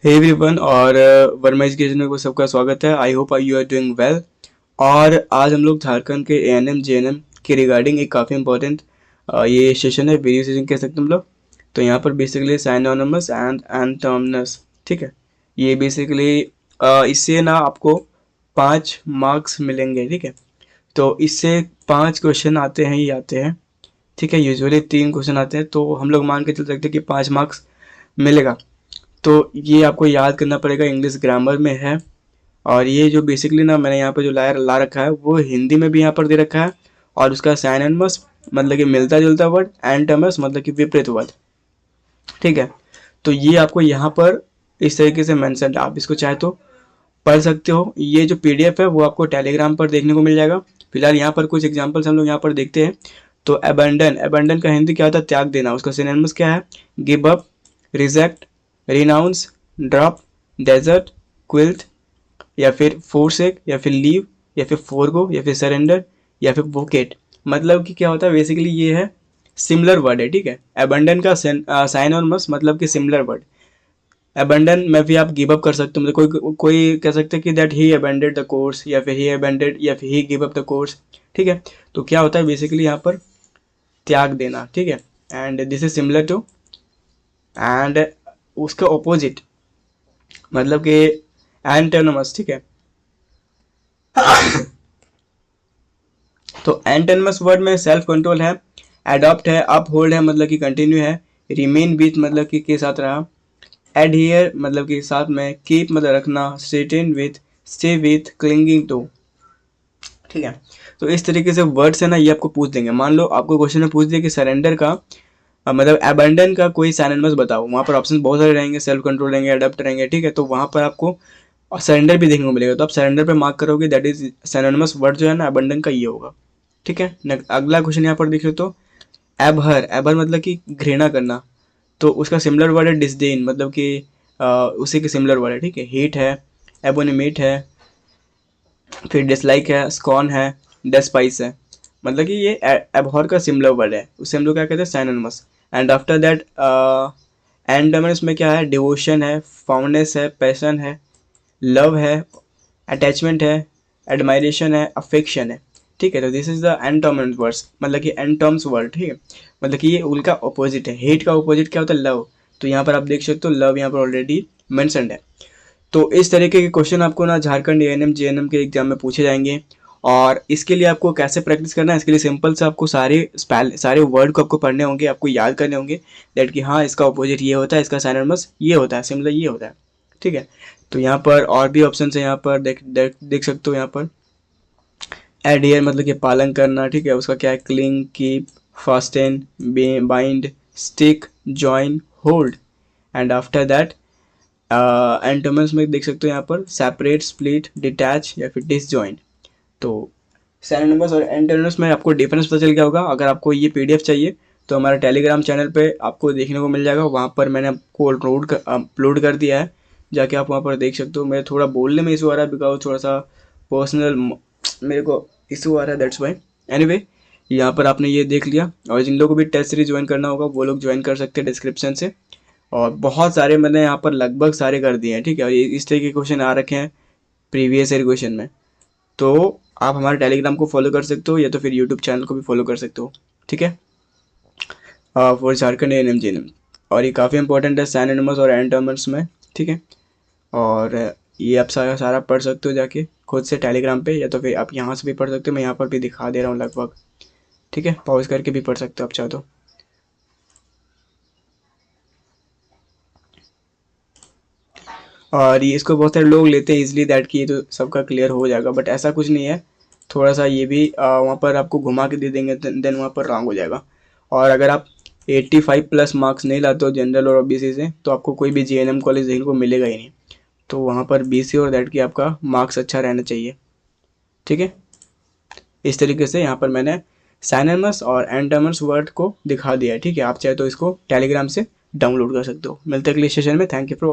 Hey everyone और Verma education में सबका स्वागत है। I hope you are doing well. और आज हम लोग झारखंड के एएनएम जेएनएम के रिगार्डिंग एक काफ़ी इंपॉर्टेंट ये सेशन है, वीडियो सेशन कह सकते हैं हम लोग। तो यहाँ पर बेसिकली साइनोनिमस एंड एंटोनिमस, ठीक है। ये बेसिकली इससे ना आपको 5 मार्क्स मिलेंगे, ठीक है। तो इससे 5 क्वेश्चन आते हैं ही आते हैं, ठीक है। यूजुअली 3 क्वेश्चन आते हैं, तो हम लोग मान के चल सकते हैं कि 5 मार्क्स मिलेगा। तो ये आपको याद करना पड़ेगा, इंग्लिश ग्रामर में है। और ये जो बेसिकली ना मैंने यहाँ पर जो ला रखा है वो हिंदी में भी यहाँ पर दे रखा है। और उसका साइनोनिमस मतलब कि मिलता जुलता वर्ड, एंटोनिमस मतलब कि विपरीत वर्ड, ठीक है। तो ये आपको यहाँ पर इस तरीके से मेंशन, आप इसको चाहे तो पढ़ सकते हो। ये जो पीडीएफ है वो आपको टेलीग्राम पर देखने को मिल जाएगा। फिलहाल यहाँ पर कुछ एग्जांपल्स हम लोग यहाँ पर देखते हैं। तो अबंडन, अबंडन का हिंदी क्या होता है? त्याग देना। उसका सिनोनिमस क्या है? Give up, reject, renounce, drop, desert, quit, या फिर फोरसेक, या फिर लीव, या फिर फोरगो, या फिर सरेंडर, या फिर वोकेट। मतलब कि क्या होता है बेसिकली, ये है सिमिलर वर्ड है, ठीक है। अबंडन का साइनोनिमस मतलब कि सिमिलर वर्ड। अबंडन में भी आप गिव अप कर सकते हो, मतलब कोई कोई कह सकते हैं कि that he abundant the course, या फिर ही अबेंडेड, या फिर ही गिव अप द कोर्स, ठीक है। तो क्या होता है बेसिकली यहाँ पर त्याग देना, ठीक है। And this is similar to, and उसका ऑपोजिट मतलब कि एंटोनिमस, ठीक है। तो एंटोनिमस वर्ड में सेल्फ कंट्रोल है, एडॉप्ट है, अप होल्ड है मतलब कि कंटिन्यू है, रिमेन विथ मतलब कि के साथ रहा, एडहियर मतलब कि साथ में, कीप मतलब रखना, stand with, stay with, clinging to, ठीक है। तो इस तरीके से वर्ड्स है ना, ये आपको पूछ देंगे। मान लो आपको क्वेश्चन में पूछ दिया कि सरेंडर का मतलब अबंडन का कोई सिनोनिमस बताओ। वहाँ पर ऑप्शन बहुत सारे रहेंगे, सेल्फ कंट्रोल रहेंगे, अडॉप्ट रहेंगे, ठीक है। तो वहाँ पर आपको सरेंडर भी देखने को मिलेगा, तो आप सरेंडर पे मार्क करोगे, दैट इज सिनोनिमस वर्ड जो है ना अबंडन का ये होगा, ठीक है। अगला क्वेश्चन यहाँ पर देख लो। तो एबहर, एबहर मतलब कि घृणा करना। तो उसका सिमिलर वर्ड है डिसडेन, मतलब कि उसी के सिमिलर वर्ड है, ठीक है। हेट है, एबोनिमेट है, फिर डिसलाइक है, स्कॉन है, डेस्पाइस है। मतलब कि ये एबहॉर का सिमिलर वर्ड है, उसे हम लोग क्या कहते हैं? साइनोनिमस। एंड आफ्टर दैट एंडोनिमस में क्या है? डिवोशन है, फाउंडनेस है, पैशन है, लव है, अटैचमेंट है, एडमायरेशन है, अफेक्शन है, ठीक है। तो this is the antonyms words, मतलब कि एंटोम्स वर्ड, ठीक है। मतलब कि ये उनका ऑपोजिट है। हेट का ऑपोजिट क्या होता है? लव। तो यहाँ पर आप देख सकते हो लव यहाँ पर ऑलरेडी मेंशन्ड है। तो इस तरीके के क्वेश्चन आपको ना झारखंड एएनएम जेएनएम के एग्जाम में पूछे जाएंगे। और इसके लिए आपको कैसे प्रैक्टिस करना है? इसके लिए सिंपल से आपको सारे वर्ड को आपको पढ़ने होंगे, आपको याद करने होंगे दैट कि हाँ इसका अपोजिट ये होता है, इसका सिनोनिमस ये होता है, सिमिलर ये होता है, ठीक है। तो यहाँ पर और भी ऑप्शन है, यहाँ पर देख सकते हो। यहाँ पर एडहियर मतलब कि पालन करना, ठीक है। उसका क्या है? Cling, keep, fasten, bind, stick, join, hold. And after that antonyms में देख सकते हो यहाँ पर सेपरेट, स्प्लिट, डिटैच, या फिर डिसजॉइंट। तो सिनोनिमस और एंटोनिमस में आपको डिफरेंस पता चल गया होगा। अगर आपको ये पीडीएफ चाहिए तो हमारे टेलीग्राम चैनल पे आपको देखने को मिल जाएगा। वहाँ पर मैंने आपको अपलोड कर दिया है, जाके आप वहाँ पर देख सकते हो। मेरे थोड़ा बोलने में इशू आ रहा है बिकॉज थोड़ा सा पर्सनल मेरे को इशू आ रहा है, दैट्स वाई। एनीवे, यहाँ पर आपने ये देख लिया। और जिन लोगों को भी टेस्ट सीरीज ज्वाइन करना होगा वो लोग ज्वाइन कर सकते हैं डिस्क्रिप्शन से। और बहुत सारे मैंने यहाँ पर लगभग सारे कर दिए हैं, ठीक है। और इस तरह के क्वेश्चन आ रखे हैं प्रीवियस ईयर क्वेश्चन में। तो आप हमारे टेलीग्राम को फॉलो कर सकते हो, या तो फिर यूट्यूब चैनल को भी फॉलो कर सकते हो, ठीक है। For Jharkhand ANM GNM. और ये काफ़ी इंपॉर्टेंट है सिनोनिमस और एंटोनिमस में, ठीक है। और ये आप सारा सारा पढ़ सकते हो जाके खुद से टेलीग्राम पे, या तो फिर आप यहाँ से भी पढ़ सकते हो। मैं यहाँ पर भी दिखा दे रहा हूँ लगभग, ठीक है। पॉज करके भी पढ़ सकते हो आप चाहो तो। और ये इसको बहुत सारे लोग लेते हैं इजीली दैट कि ये तो सबका क्लियर हो जाएगा, बट ऐसा कुछ नहीं है। थोड़ा सा ये भी वहाँ पर आपको घुमा के दे देंगे, देन वहाँ पर रॉन्ग हो जाएगा। और अगर आप 85 प्लस मार्क्स नहीं लाते हो जनरल और ओबीसी से, तो आपको कोई भी जेएनएम कॉलेज देखने को मिलेगा ही नहीं। तो वहाँ पर बीसी और दैट की आपका मार्क्स अच्छा रहना चाहिए, ठीक है। इस तरीके से यहाँ पर मैंने साइनोनिमस और एंटोनिमस वर्ड को दिखा दिया है, ठीक है। आप चाहे तो इसको टेलीग्राम से डाउनलोड कर सकते हो। मिलते हैं अगले सेशन में। Thank you for